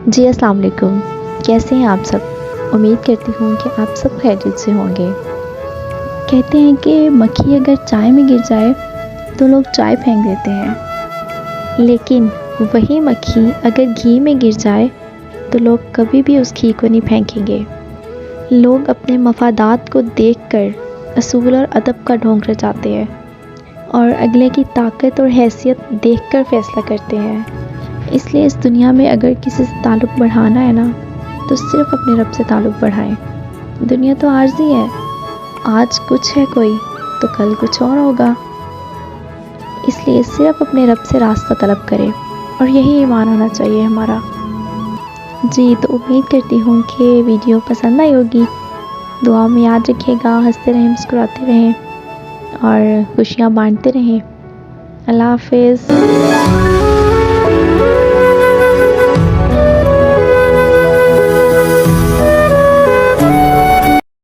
جی السلام علیکم، کیسے ہیں آپ سب؟ امید کرتی ہوں کہ آپ سب خیریت سے ہوں گے۔ کہتے ہیں کہ مکھی اگر چائے میں گر جائے تو لوگ چائے پھینک دیتے ہیں، لیکن وہی مکھی اگر گھی میں گر جائے تو لوگ کبھی بھی اس گھی کو نہیں پھینکیں گے۔ لوگ اپنے مفادات کو دیکھ کر اصول اور ادب کا ڈھونگ رچاتے ہیں اور اگلے کی طاقت اور حیثیت دیکھ کر فیصلہ کرتے ہیں۔ اس لیے اس دنیا میں اگر کسی سے تعلق بڑھانا ہے نا تو صرف اپنے رب سے تعلق بڑھائیں۔ دنیا تو عارضی ہے، آج کچھ ہے کوئی تو کل کچھ اور ہوگا، اس لیے صرف اپنے رب سے راستہ طلب کریں اور یہی ایمان ہونا چاہیے ہمارا۔ جی تو امید کرتی ہوں کہ ویڈیو پسند آئی ہوگی، دعا میں یاد رکھیے گا، ہنستے رہیں، مسکراتے رہیں اور خوشیاں بانٹتے رہیں۔ اللہ حافظ۔